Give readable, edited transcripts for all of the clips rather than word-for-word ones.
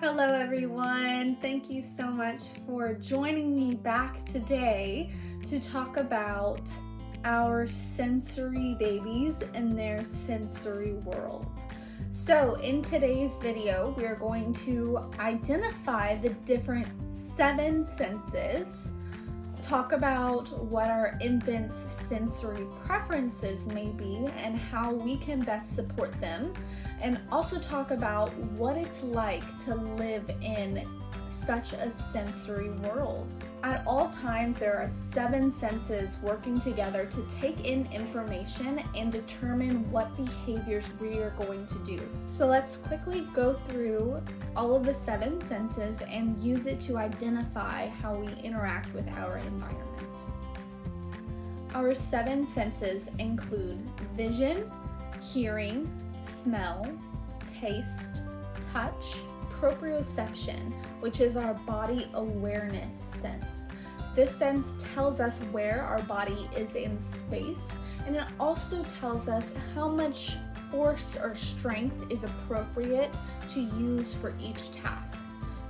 Hello everyone, thank you so much for joining me back today to talk about our sensory babies and their sensory world. So in today's video, we are going to identify the different 7 senses, talk about what our infants' sensory preferences may be and how we can best support them, and also talk about what it's like to live in such a sensory world. At all times, there are 7 senses working together to take in information and determine what behaviors we are going to do. So let's quickly go through all of the 7 senses and use it to identify how we interact with our environment. Our 7 senses include vision, hearing, smell, taste, touch, proprioception, which is our body awareness sense. This sense tells us where our body is in space, and it also tells us how much force or strength is appropriate to use for each task.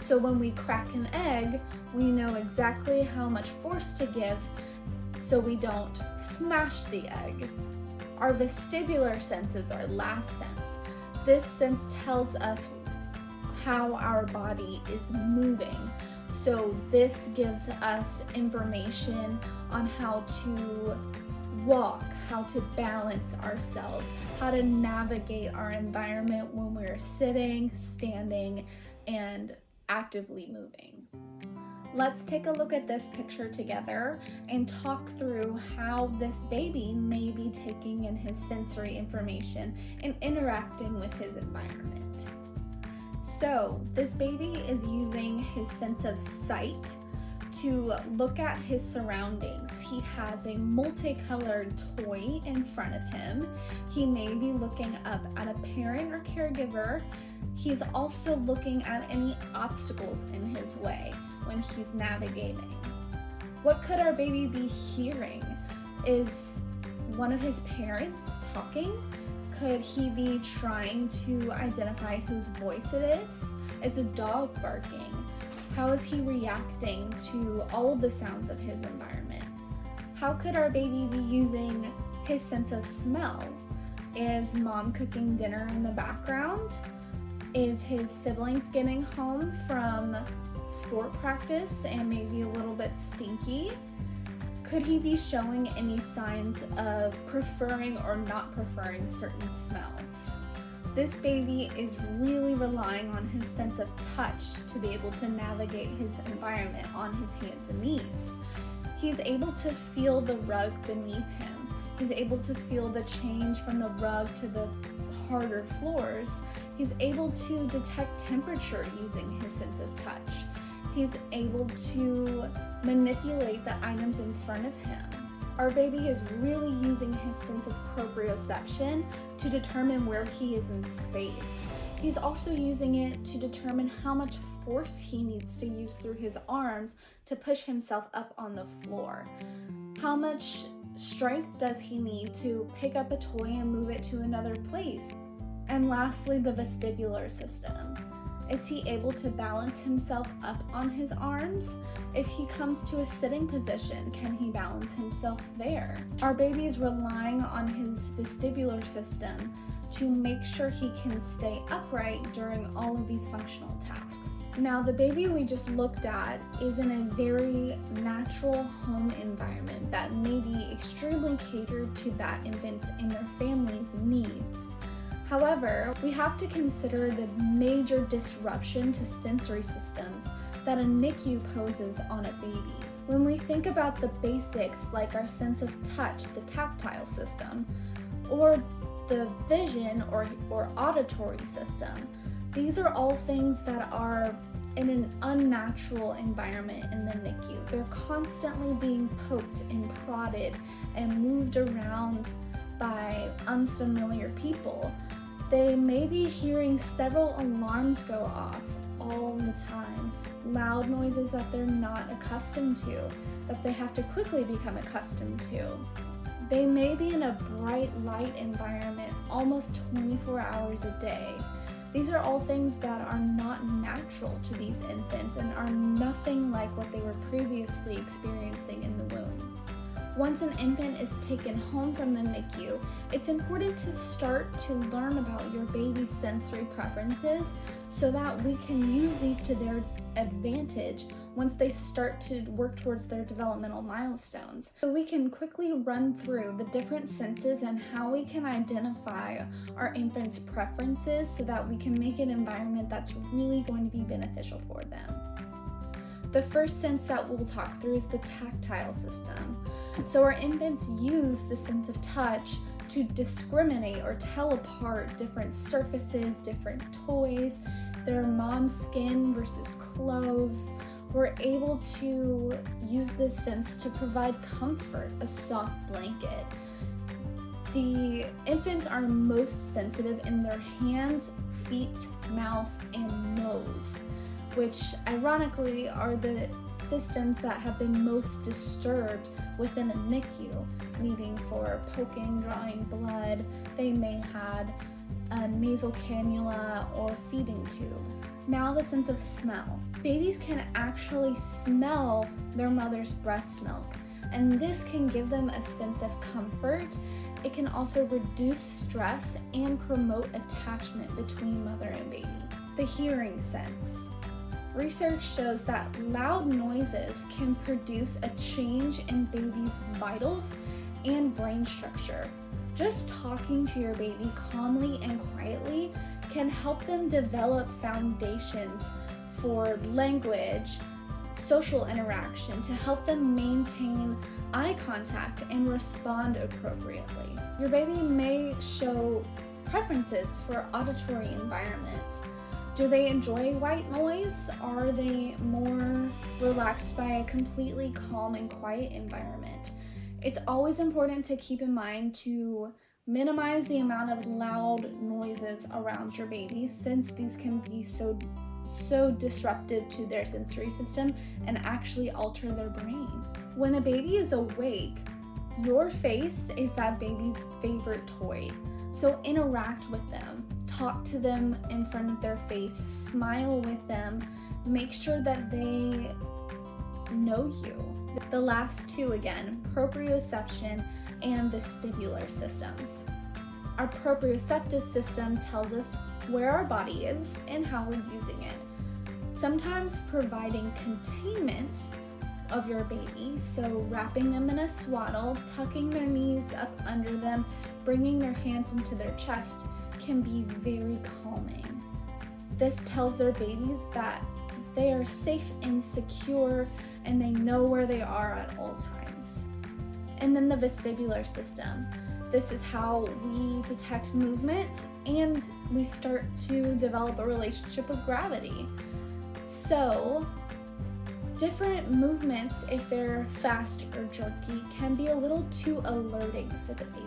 So when we crack an egg, we know exactly how much force to give so we don't smash the egg. Our vestibular sense is our last sense. This sense tells us how our body is moving. So this gives us information on how to walk, how to balance ourselves, how to navigate our environment when we're sitting, standing, and actively moving. Let's take a look at this picture together and talk through how this baby may be taking in his sensory information and interacting with his environment. So this baby is using his sense of sight to look at his surroundings. He has a multicolored toy in front of him. He may be looking up at a parent or caregiver. He's also looking at any obstacles in his way when he's navigating. What could our baby be hearing? Is one of his parents talking? Could he be trying to identify whose voice it is? It's a dog barking. How is he reacting to all of the sounds of his environment? How could our baby be using his sense of smell? Is mom cooking dinner in the background? Is his siblings getting home from sport practice and maybe a little bit stinky? Could he be showing any signs of preferring or not preferring certain smells? This baby is really relying on his sense of touch to be able to navigate his environment on his hands and knees. He's able to feel the rug beneath him. He's able to feel the change from the rug to the harder floors. He's able to detect temperature using his sense of touch. He's able to manipulate the items in front of him. Our baby is really using his sense of proprioception to determine where he is in space. He's also using it to determine how much force he needs to use through his arms to push himself up on the floor. How much strength does he need to pick up a toy and move it to another place? And lastly, the vestibular system. Is he able to balance himself up on his arms? If he comes to a sitting position, can he balance himself there? Our baby is relying on his vestibular system to make sure he can stay upright during all of these functional tasks. Now, the baby we just looked at is in a very natural home environment that may be extremely catered to that infant's and their family's needs. However, we have to consider the major disruption to sensory systems that a NICU poses on a baby. When we think about the basics like our sense of touch, the tactile system, or the vision or auditory system, these are all things that are in an unnatural environment in the NICU. They're constantly being poked and prodded and moved around by unfamiliar people. They may be hearing several alarms go off all the time, loud noises that they're not accustomed to, that they have to quickly become accustomed to. They may be in a bright light environment almost 24 hours a day. These are all things that are not natural to these infants and are nothing like what they were previously experiencing in the womb. Once an infant is taken home from the NICU, it's important to start to learn about your baby's sensory preferences so that we can use these to their advantage once they start to work towards their developmental milestones. So we can quickly run through the different senses and how we can identify our infant's preferences so that we can make an environment that's really going to be beneficial for them. The first sense that we'll talk through is the tactile system. So our infants use the sense of touch to discriminate or tell apart different surfaces, different toys, their mom's skin versus clothes. We're able to use this sense to provide comfort, a soft blanket. The infants are most sensitive in their hands, feet, mouth, and nose, which ironically are the systems that have been most disturbed within a NICU, needing for poking, drawing blood. They may have a nasal cannula or feeding tube. Now the sense of smell. Babies can actually smell their mother's breast milk, and this can give them a sense of comfort. It can also reduce stress and promote attachment between mother and baby. The hearing sense. Research shows that loud noises can produce a change in baby's vitals and brain structure. Just talking to your baby calmly and quietly can help them develop foundations for language, social interaction, to help them maintain eye contact and respond appropriately. Your baby may show preferences for auditory environments. Do they enjoy white noise? Are they more relaxed by a completely calm and quiet environment? It's always important to keep in mind to minimize the amount of loud noises around your baby, since these can be so disruptive to their sensory system and actually alter their brain. When a baby is awake, your face is that baby's favorite toy. So interact with them. Talk to them in front of their face, smile with them, make sure that they know you. The last two again, proprioception and vestibular systems. Our proprioceptive system tells us where our body is and how we're using it. Sometimes providing containment of your baby, so wrapping them in a swaddle, tucking their knees up under them, bringing their hands into their chest, can be very calming. This tells their babies that they are safe and secure and they know where they are at all times. And then the vestibular system. This is how we detect movement and we start to develop a relationship with gravity. So, different movements, if they're fast or jerky, can be a little too alerting for the baby.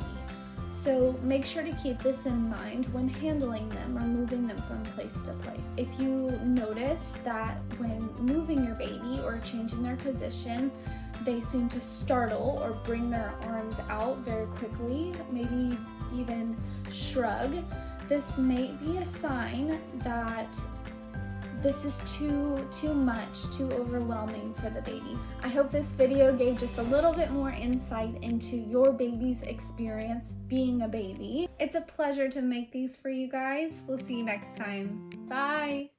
So make sure to keep this in mind when handling them or moving them from place to place. If you notice that when moving your baby or changing their position, they seem to startle or bring their arms out very quickly, maybe even shrug, this may be a sign that this is too much, too overwhelming for the babies. I hope this video gave just a little bit more insight into your baby's experience being a baby. It's a pleasure to make these for you guys. We'll see you next time. Bye.